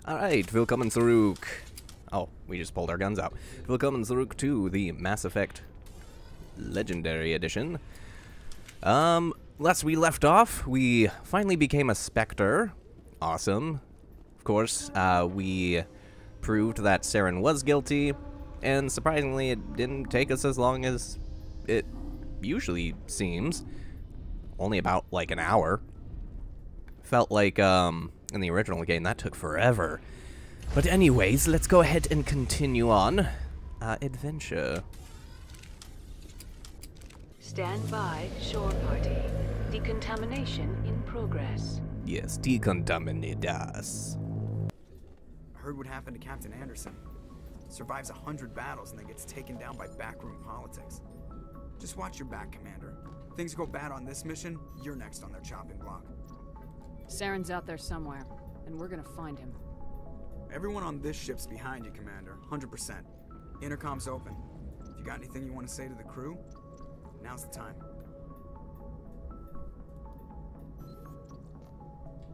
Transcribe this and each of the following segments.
Alright, willkommen zurück. Oh, we just pulled our guns out. Willkommen zurück to the Mass Effect Legendary Edition. Last we left off, we finally became a Spectre. Awesome. Of course, we proved that Saren was guilty, and surprisingly, it didn't take us as long as it usually seems. Only about, like, an hour. Felt like, in the original game, that took forever. But anyways, let's go ahead and continue on adventure. Stand by, shore party. Decontamination in progress. Yes, decontaminate us. I heard what happened to Captain Anderson. Survives 100 battles and then gets taken down by backroom politics. Just watch your back, Commander. Things go bad on this mission, you're next on their chopping block. Saren's out there somewhere, and we're gonna find him. Everyone on this ship's behind you, Commander. 100%. Intercom's open. If you got anything you want to say to the crew, now's the time.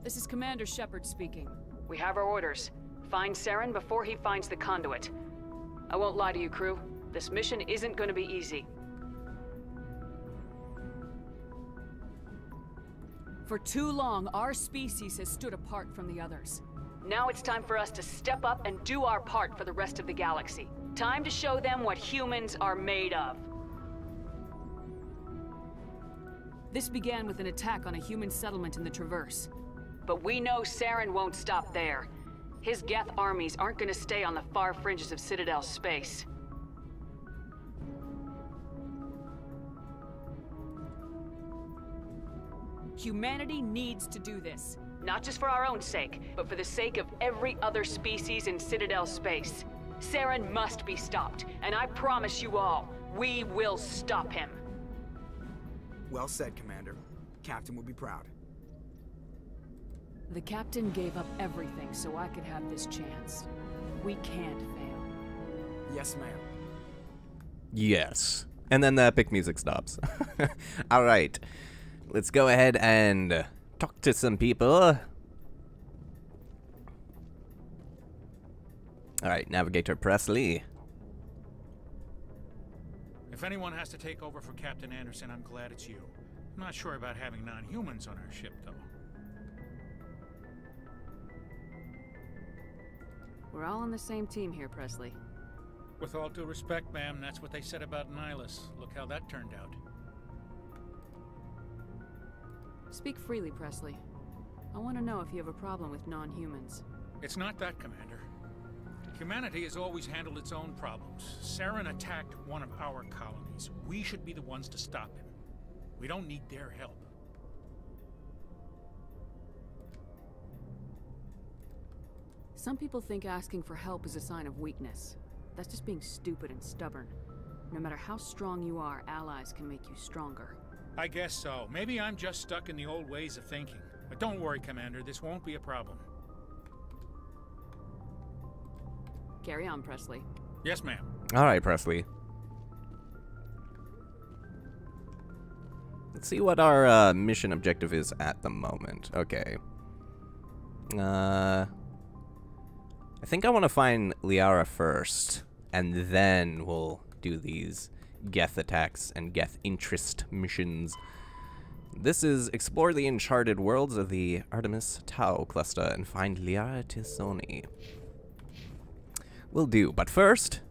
This is Commander Shepard speaking. We have our orders. Find Saren before he finds the conduit. I won't lie to you, crew. This mission isn't going to be easy. For too long, our species has stood apart from the others. Now it's time for us to step up and do our part for the rest of the galaxy. Time to show them what humans are made of. This began with an attack on a human settlement in the Traverse. But we know Saren won't stop there. His Geth armies aren't going to stay on the far fringes of Citadel space. Humanity needs to do this. Not just for our own sake, but for the sake of every other species in Citadel space. Saren must be stopped, and I promise you all, we will stop him. Well said, Commander. Captain will be proud. The captain gave up everything so I could have this chance. We can't fail. Yes, ma'am. Yes. And then the epic music stops. Alright. Let's go ahead and talk to some people. Alright, Navigator Presley. If anyone has to take over for Captain Anderson, I'm glad it's you. I'm not sure about having non-humans on our ship, though. We're all on the same team here, Presley. With all due respect, ma'am, that's what they said about Nihilus. Look how that turned out. Speak freely, Presley. I want to know if you have a problem with non-humans. It's not that, Commander. Humanity has always handled its own problems. Saren attacked one of our colonies. We should be the ones to stop him. We don't need their help. Some people think asking for help is a sign of weakness. That's just being stupid and stubborn. No matter how strong you are, allies can make you stronger. I guess so. Maybe I'm just stuck in the old ways of thinking. But don't worry, Commander. This won't be a problem. Carry on, Presley. Yes, ma'am. Alright, Presley. Let's see what our mission objective is at the moment. Okay. I think I want to find Liara first, and then we'll do these Geth attacks and Geth interest missions. This is explore the uncharted worlds of the Artemis Tau cluster and find Liara T'Soni. Will do, but first,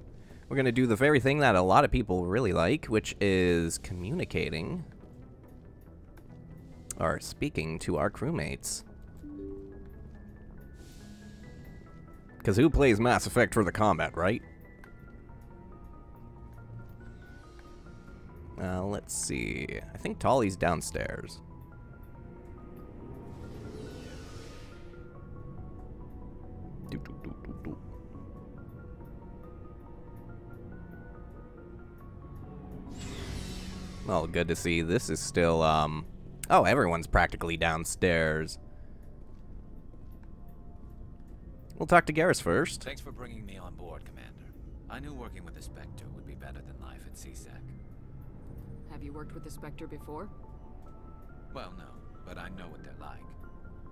we're going to do the very thing that a lot of people really like, which is communicating or speaking to our crewmates. Because who plays Mass Effect for the combat, right? Let's see. I think Tolly's downstairs. Well, good to see. This is still, oh, everyone's practically downstairs. We'll talk to Garrus first. Thanks for bringing me on board, Commander. I knew working with the Spectre would be better than life at CSEC. Have you worked with the Spectre before? Well, no, but I know what they're like.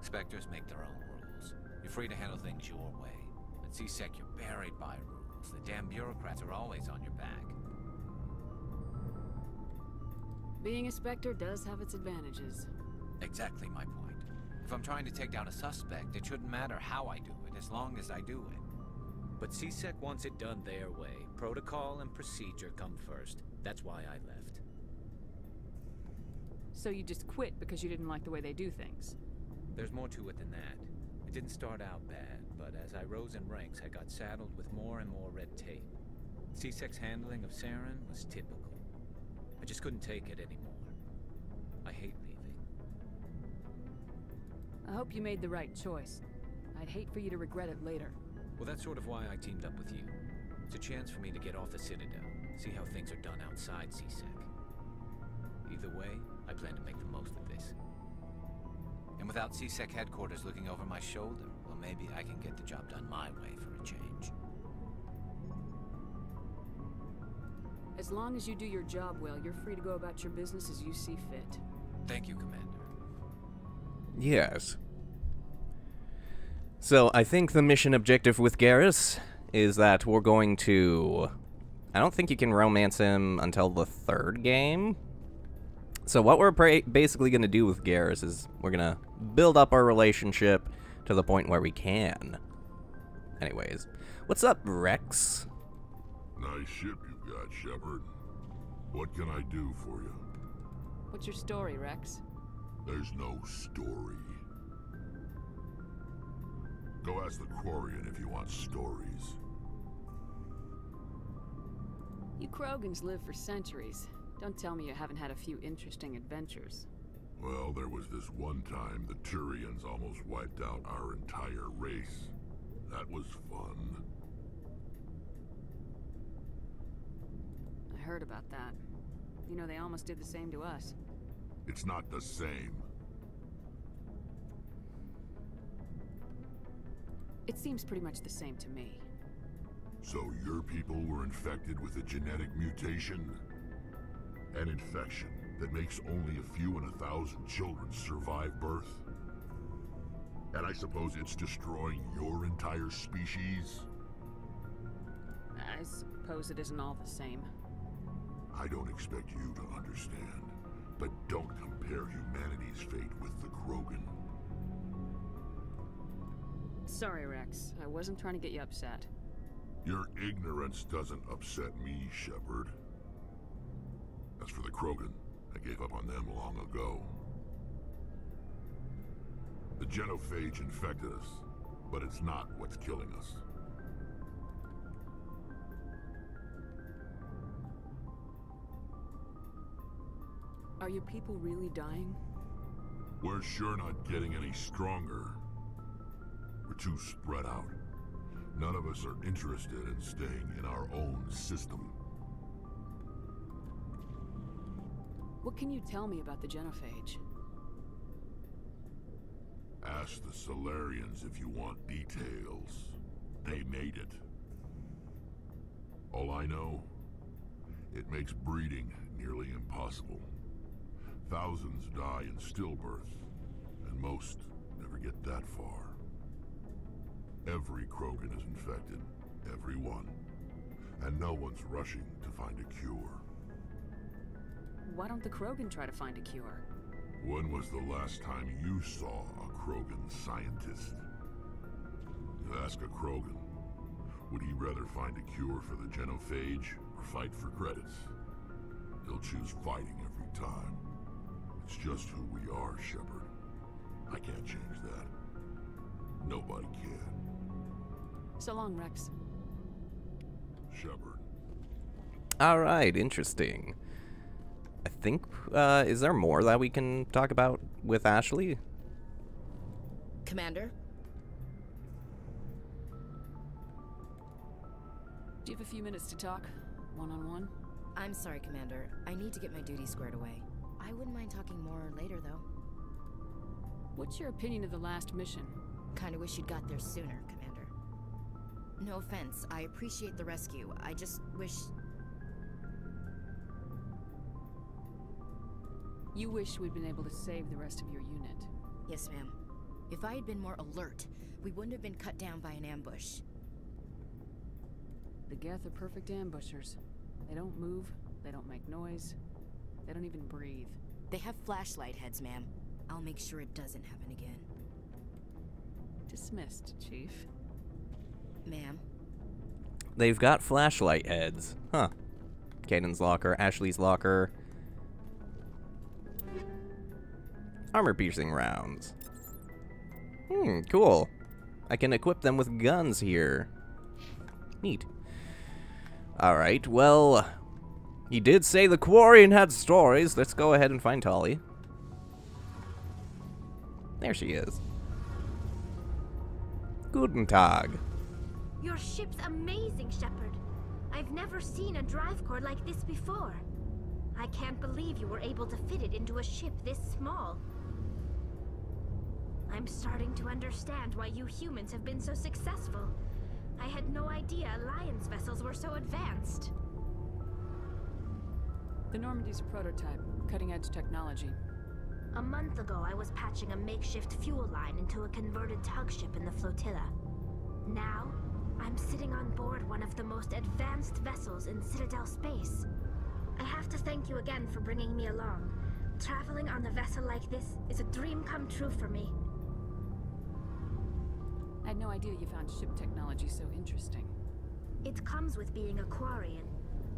Spectres make their own rules. You're free to handle things your way. At C-Sec, you're buried by rules. The damn bureaucrats are always on your back. Being a Spectre does have its advantages. Exactly my point. If I'm trying to take down a suspect, it shouldn't matter how I do it, as long as I do it. But C-Sec wants it done their way. Protocol and procedure come first. That's why I left. So you just quit because you didn't like the way they do things? There's more to it than that. It didn't start out bad, but as I rose in ranks, I got saddled with more and more red tape. C-Sec's handling of Saren was typical. I just couldn't take it anymore. I hate leaving. I hope you made the right choice. I'd hate for you to regret it later. Well, that's sort of why I teamed up with you. It's a chance for me to get off the Citadel, see how things are done outside C-Sec. Either way, I plan to make the most of this. And without C-Sec headquarters looking over my shoulder, well, maybe I can get the job done my way for a change. As long as you do your job well, you're free to go about your business as you see fit. Thank you, Commander. Yes. So, I think the mission objective with Garrus is that we're going to... I don't think you can romance him until the 3rd game. So what we're basically going to do with Garrus is we're going to build up our relationship to the point where we can. Anyways, what's up, Rex? Nice ship you've got, Shepard. What can I do for you? What's your story, Rex? There's no story. Go ask the Quarian if you want stories. You Krogans live for centuries. Don't tell me you haven't had a few interesting adventures. Well, there was this one time the Turians almost wiped out our entire race. That was fun. I heard about that. You know, they almost did the same to us. It's not the same. It seems pretty much the same to me. So your people were infected with a genetic mutation? An infection that makes only a few in 1,000 children survive birth? And I suppose it's destroying your entire species? I suppose it isn't all the same. I don't expect you to understand, but don't compare humanity's fate with the Krogan. Sorry, Rex. I wasn't trying to get you upset. Your ignorance doesn't upset me, Shepard. As for the Krogan, I gave up on them long ago. The genophage infected us, but it's not what's killing us. Are your people really dying? We're sure not getting any stronger. We're too spread out. None of us are interested in staying in our own system. What can you tell me about the genophage? Ask the Solarians if you want details. They made it. All I know, it makes breeding nearly impossible. Thousands die in stillbirth, and most never get that far. Every Krogan is infected, every one. And no one's rushing to find a cure. Why don't the Krogan try to find a cure? When was the last time you saw a Krogan scientist? Ask a Krogan. Would he rather find a cure for the genophage or fight for credits? He'll choose fighting every time. It's just who we are, Shepard. I can't change that. Nobody can. So long, Rex. Shepard. Alright, interesting. I think, is there more that we can talk about with Ashley? Commander? Do you have a few minutes to talk? One-on-one? I'm sorry, Commander. I need to get my duties squared away. I wouldn't mind talking more later, though. What's your opinion of the last mission? Kinda wish you'd got there sooner, Commander. No offense, I appreciate the rescue. I just wish... You wish we'd been able to save the rest of your unit. Yes, ma'am. If I had been more alert, we wouldn't have been cut down by an ambush. The Geth are perfect ambushers. They don't move, they don't make noise, they don't even breathe. They have flashlight heads, ma'am. I'll make sure it doesn't happen again. Dismissed, Chief. Ma'am. They've got flashlight heads. Huh. Kanan's locker, Ashley's locker. Armor-piercing rounds. Cool. I can equip them with guns here. Neat. Alright, well, he did say the Quarian had stories. Let's go ahead and find Tali. There she is. Guten Tag. Your ship's amazing, Shepard. I've never seen a drive core like this before. I can't believe you were able to fit it into a ship this small. I'm starting to understand why you humans have been so successful. I had no idea Alliance vessels were so advanced. The Normandy's a prototype, cutting-edge technology. A month ago, I was patching a makeshift fuel line into a converted tug ship in the flotilla. Now, I'm sitting on board one of the most advanced vessels in Citadel space. I have to thank you again for bringing me along. Traveling on a vessel like this is a dream come true for me. I had no idea you found ship technology so interesting. It comes with being a Quarian.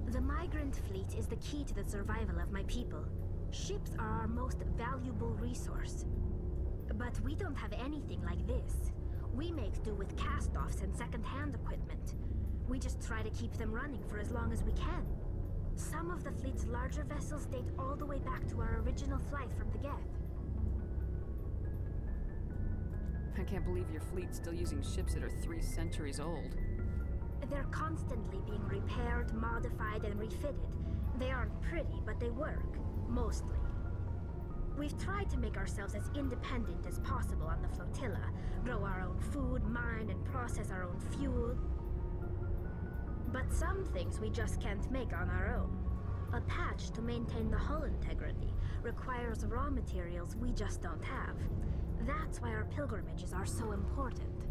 The migrant fleet is the key to the survival of my people. Ships are our most valuable resource. But we don't have anything like this. We make do with cast-offs and second-hand equipment. We just try to keep them running for as long as we can. Some of the fleet's larger vessels date all the way back to our original flight from the Geth. I can't believe your fleet's still using ships that are 3 centuries old. They're constantly being repaired, modified, and refitted. They aren't pretty, but they work. Mostly. We've tried to make ourselves as independent as possible on the flotilla, grow our own food, mine, and process our own fuel. But some things we just can't make on our own. A patch to maintain the hull integrity requires raw materials we just don't have. That's why our pilgrimages are so important.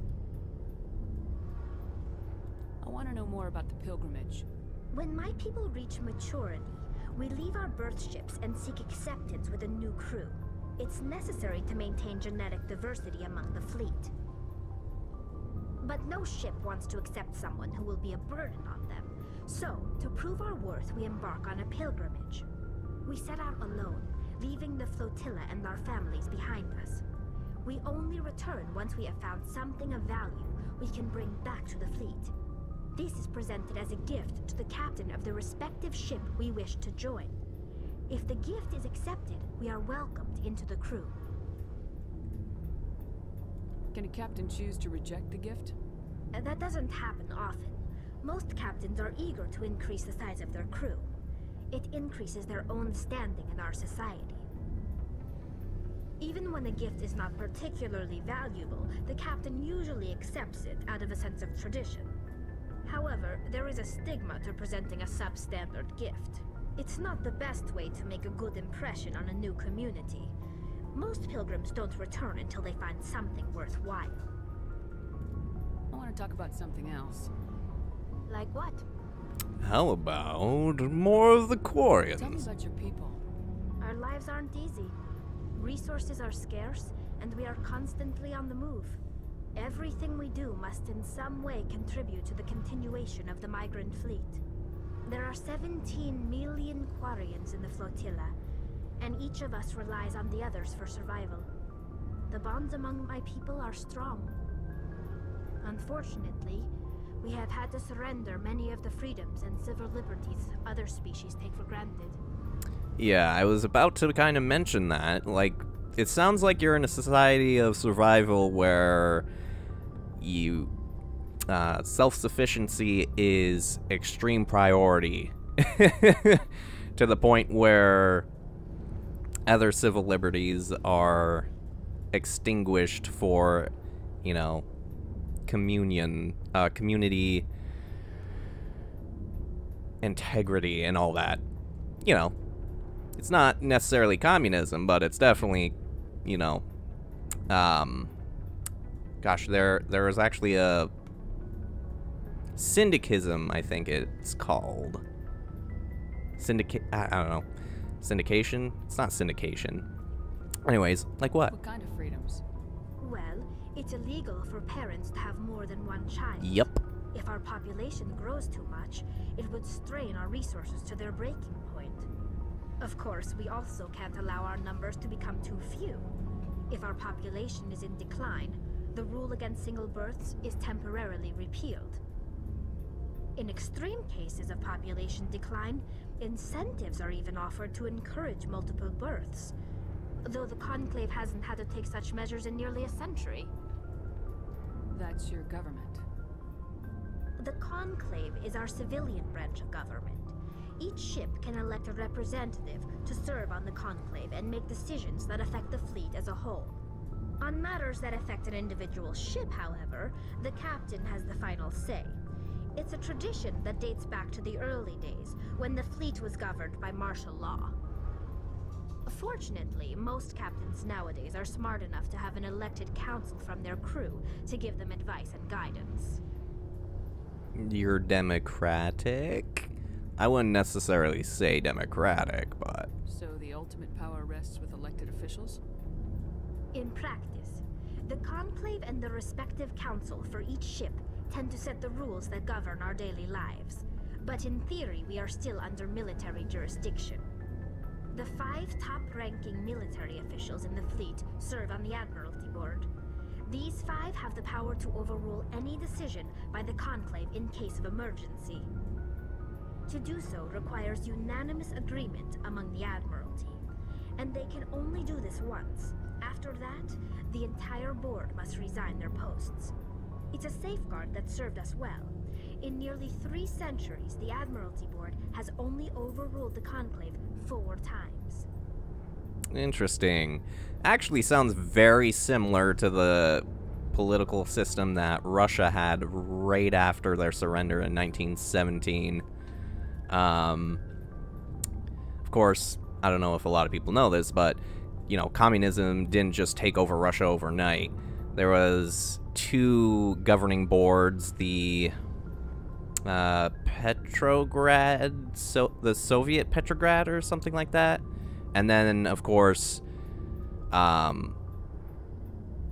I want to know more about the pilgrimage. When my people reach maturity, we leave our birth ships and seek acceptance with a new crew. It's necessary to maintain genetic diversity among the fleet. But no ship wants to accept someone who will be a burden on them. So, to prove our worth, we embark on a pilgrimage. We set out alone, leaving the flotilla and our families behind us. We only return once we have found something of value we can bring back to the fleet. This is presented as a gift to the captain of the respective ship we wish to join. If the gift is accepted, we are welcomed into the crew. Can a captain choose to reject the gift? That doesn't happen often. Most captains are eager to increase the size of their crew. It increases their own standing in our society. Even when a gift is not particularly valuable, the captain usually accepts it out of a sense of tradition. However, there is a stigma to presenting a substandard gift. It's not the best way to make a good impression on a new community. Most pilgrims don't return until they find something worthwhile. I want to talk about something else. Like what? How about more of the Quarians? Tell me about your people. Our lives aren't easy. Resources are scarce, and we are constantly on the move. Everything we do must in some way contribute to the continuation of the migrant fleet. There are 17 million Quarians in the flotilla, and each of us relies on the others for survival. The bonds among my people are strong. Unfortunately, we have had to surrender many of the freedoms and civil liberties other species take for granted. Yeah, I was about to kind of mention that. Like, it sounds like you're in a society of survival where you self-sufficiency is extreme priority to the point where other civil liberties are extinguished for, you know, community integrity and all that. You know, it's not necessarily communism, but it's definitely, you know, Gosh, there was actually a syndicism, I think it's called. I don't know. Syndication? It's not syndication. Anyways, like what? What kind of freedoms? Well, it's illegal for parents to have more than one child. Yep. If our population grows too much, it would strain our resources to their breaking point. Of course, we also can't allow our numbers to become too few. If our population is in decline, the rule against single births is temporarily repealed. In extreme cases of population decline, incentives are even offered to encourage multiple births, though the Conclave hasn't had to take such measures in nearly a century. That's your government. The Conclave is our civilian branch of government. Each ship can elect a representative to serve on the Conclave and make decisions that affect the fleet as a whole. On matters that affect an individual ship, however, the captain has the final say. It's a tradition that dates back to the early days, when the fleet was governed by martial law. Fortunately, most captains nowadays are smart enough to have an elected council from their crew to give them advice and guidance. You're democratic? I wouldn't necessarily say democratic, but... So the ultimate power rests with elected officials? In practice, the Conclave and the respective council for each ship tend to set the rules that govern our daily lives. But in theory, we are still under military jurisdiction. The 5 top-ranking military officials in the fleet serve on the Admiralty Board. These 5 have the power to overrule any decision by the Conclave in case of emergency. To do so requires unanimous agreement among the Admiralty, and they can only do this once. After that, the entire board must resign their posts. It's a safeguard that served us well. In nearly 3 centuries, the Admiralty Board has only overruled the Conclave 4 times. Interesting. Actually sounds very similar to the political system that Russia had right after their surrender in 1917. Of course, I don't know if a lot of people know this, but, you know, communism didn't just take over Russia overnight. There was 2 governing boards, the Petrograd, the Soviet Petrograd or something like that. And then, of course,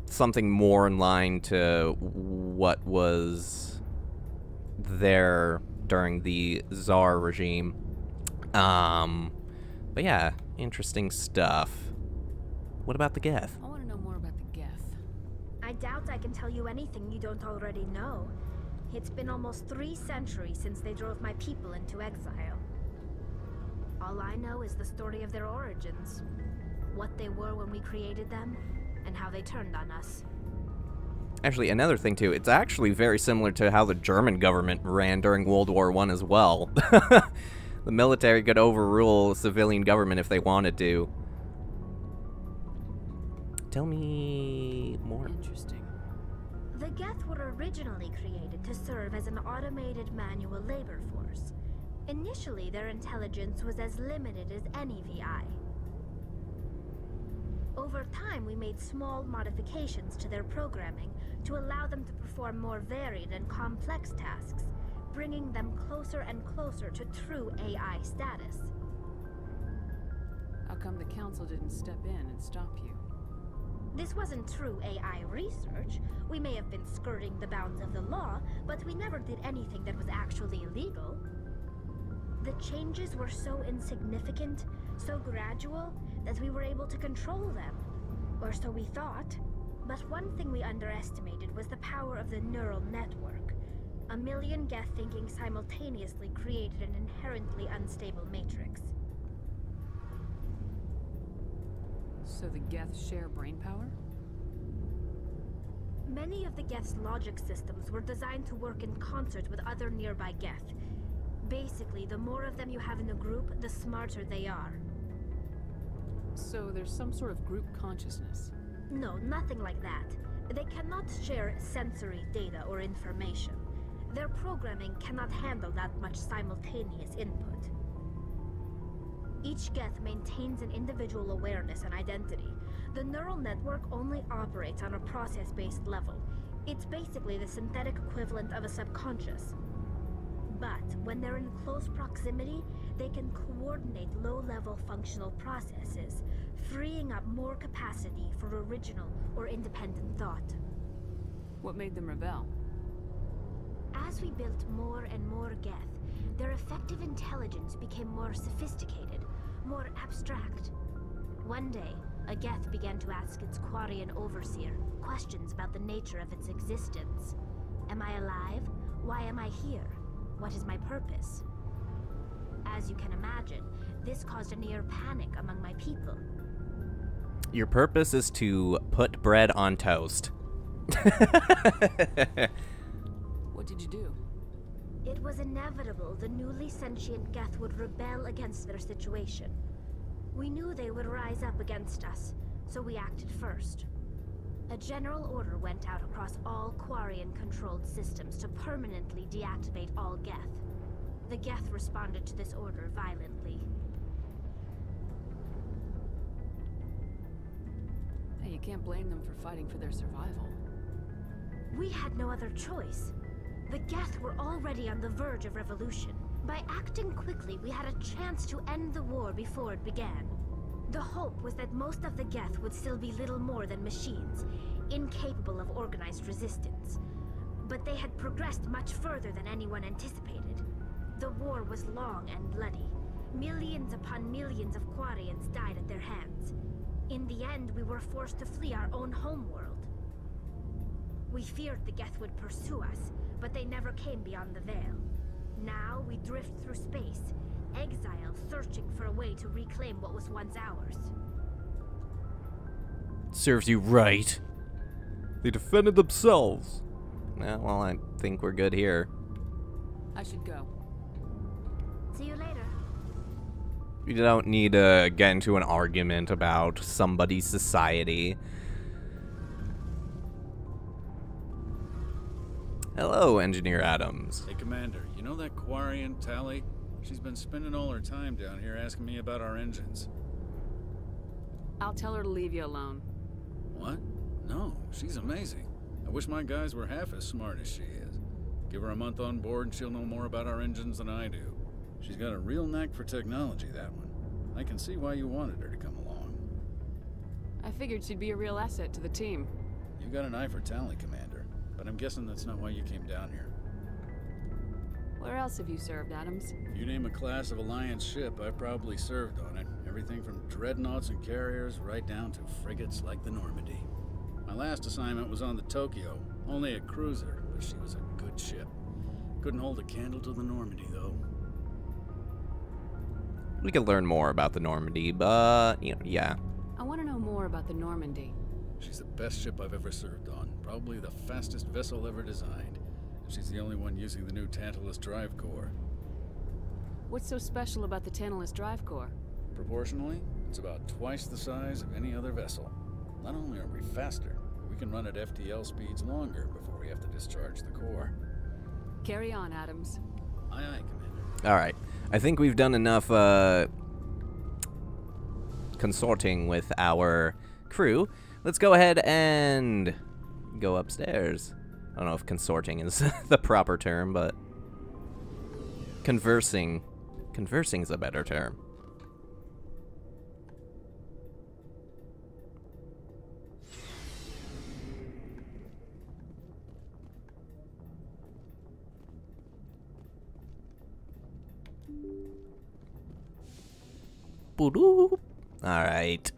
something more in line to what was there during the Tsar regime. But yeah, interesting stuff. What about the Geth? I want to know more about the Geth. I doubt I can tell you anything you don't already know. It's been almost 3 centuries since they drove my people into exile. All I know is the story of their origins, what they were when we created them, and how they turned on us. Actually, another thing too, it's actually very similar to how the German government ran during World War I as well. The military could overrule civilian government if they wanted to. Tell me more. Interesting. The Geth were originally created to serve as an automated manual labor force. Initially, their intelligence was as limited as any VI. Over time, we made small modifications to their programming to allow them to perform more varied and complex tasks, bringing them closer and closer to true AI status. How come the council didn't step in and stop you? This wasn't true AI research. We may have been skirting the bounds of the law, but we never did anything that was actually illegal. The changes were so insignificant, so gradual, that we were able to control them. Or so we thought. But one thing we underestimated was the power of the neural network. 1 million Geth thinking simultaneously created an inherently unstable matrix. So the Geth share brainpower? Many of the Geth's logic systems were designed to work in concert with other nearby Geth. Basically, the more of them you have in a group, the smarter they are. So there's some sort of group consciousness? No, nothing like that. They cannot share sensory data or information. Their programming cannot handle that much simultaneous input. Each Geth maintains an individual awareness and identity. The neural network only operates on a process-based level. It's basically the synthetic equivalent of a subconscious. But when they're in close proximity, they can coordinate low-level functional processes, freeing up more capacity for original or independent thought. What made them rebel? As we built more and more Geth, their effective intelligence became more sophisticated, more abstract. One day, a Geth began to ask its Quarian overseer questions about the nature of its existence. Am I alive? Why am I here? What is my purpose? As you can imagine, this caused a near panic among my people. Your purpose is to put bread on toast. What did you do? It was inevitable the newly sentient Geth would rebel against their situation. We knew they would rise up against us, so we acted first. A general order went out across all Quarian-controlled systems to permanently deactivate all Geth. The Geth responded to this order violently. Hey, you can't blame them for fighting for their survival. We had no other choice. The Geth were already on the verge of revolution. By acting quickly, we had a chance to end the war before it began. The hope was that most of the Geth would still be little more than machines, incapable of organized resistance. But they had progressed much further than anyone anticipated. The war was long and bloody. Millions upon millions of Quarians died at their hands. In the end, we were forced to flee our own homeworld. We feared the Geth would pursue us, but they never came beyond the Veil. Now we drift through space, exile, searching for a way to reclaim what was once ours. Serves you right. They defended themselves. Well, I think we're good here. I should go. See you later. You don't need to get into an argument about somebody's society. Hello, Engineer Adams. Hey, Commander, you know that Quarian, Tally? She's been spending all her time down here asking me about our engines. I'll tell her to leave you alone. What? No, she's amazing. I wish my guys were half as smart as she is. Give her a month on board and she'll know more about our engines than I do. She's got a real knack for technology, that one. I can see why you wanted her to come along. I figured she'd be a real asset to the team. You got an eye for Tally, Commander, but I'm guessing that's not why you came down here. Where else have you served, Adams? If you name a class of Alliance ship, I've probably served on it. Everything from dreadnoughts and carriers right down to frigates like the Normandy. My last assignment was on the Tokyo, only a cruiser, but she was a good ship. Couldn't hold a candle to the Normandy, though. We could learn more about the Normandy, but, you know, yeah. I want to know more about the Normandy. She's the best ship I've ever served on. Probably the fastest vessel ever designed. And she's the only one using the new Tantalus drive core. What's so special about the Tantalus drive core? Proportionally, it's about twice the size of any other vessel. Not only are we faster, but we can run at FTL speeds longer before we have to discharge the core. Carry on, Adams. Aye, aye, Commander. Alright. I think we've done enough, consorting with our crew. Let's go ahead and go upstairs. I don't know if consorting is the proper term, but conversing. Conversing's a better term. Alright.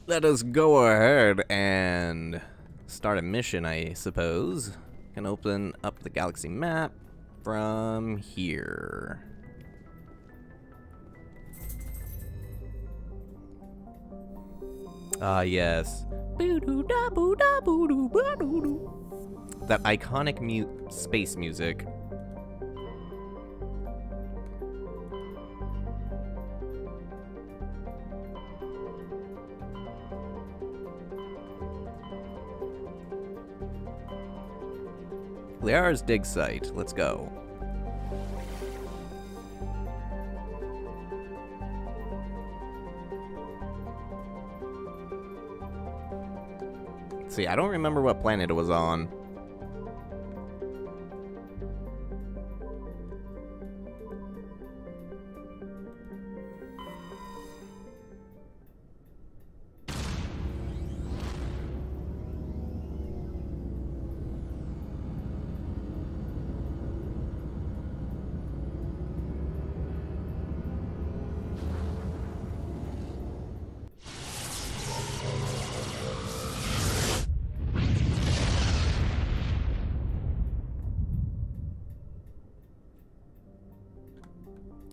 Let us go ahead and start a mission, I suppose. Can open up the galaxy map from here. Ah, yes. That iconic space music. Liara's dig site. Let's go. See, I don't remember what planet it was on.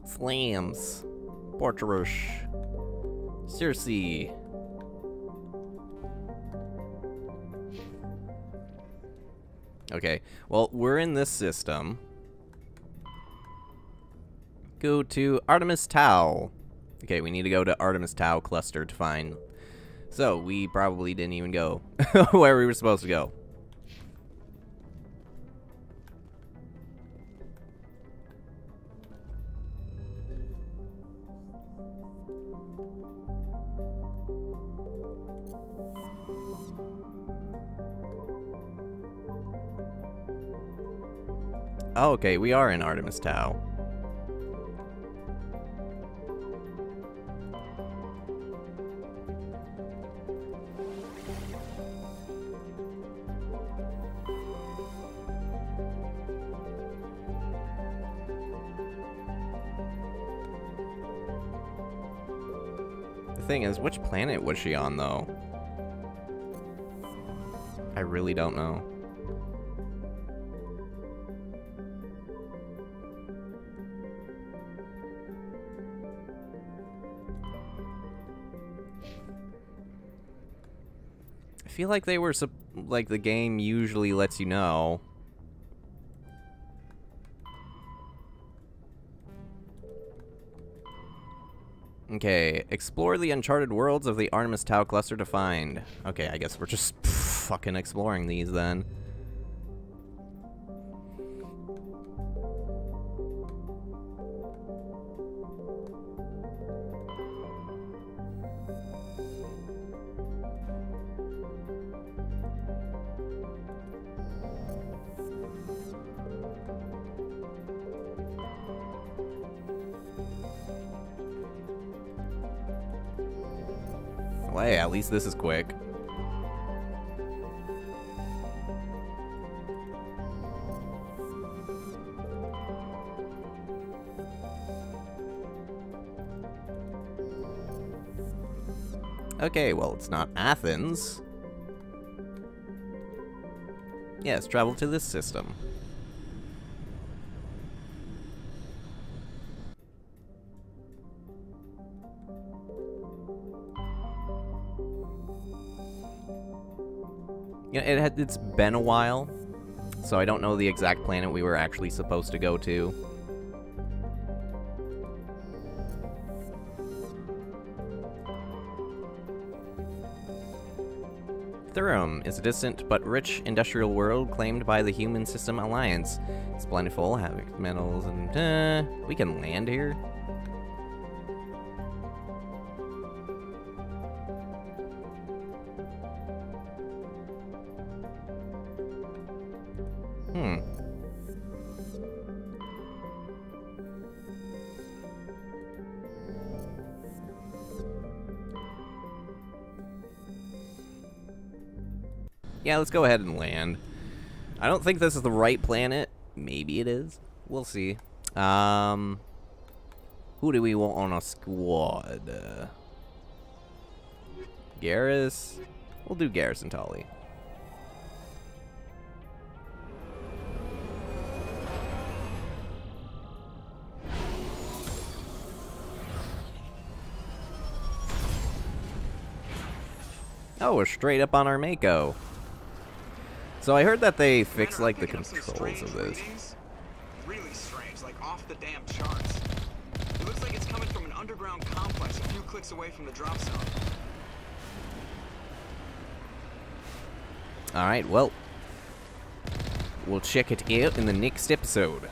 Slams. Portrush. Circe. Okay, well, we're in this system. Go to Artemis Tau. Okay, we need to go to Artemis Tau cluster to find. So, we probably didn't even go where we were supposed to go. Oh, okay, we are in Artemis Tau. The thing is, which planet was she on, though? I really don't know. I feel like they were, like, the game usually lets you know. Okay, explore the uncharted worlds of the Artemis Tau cluster to find. Okay, I guess we're just fucking exploring these then. Well, hey, at least this is quick. Okay, well, it's not Athens. Yes, travel to this system. You know, it's been a while, so I don't know the exact planet we were actually supposed to go to. Thurum is a distant but rich industrial world claimed by the Human System Alliance. It's plentiful, having metals, and we can land here. Yeah, let's go ahead and land. I don't think this is the right planet. Maybe it is. We'll see. Who do we want on a squad? Garrus? We'll do Garrus and Tolly. Oh, we're straight up on our Mako. So I heard that they fixed, like, the controls of this. Really strange, like off the damn charts. It looks like it's coming from an underground complex a few clicks away from the drop zone. Alright, well, we'll check it out in the next episode.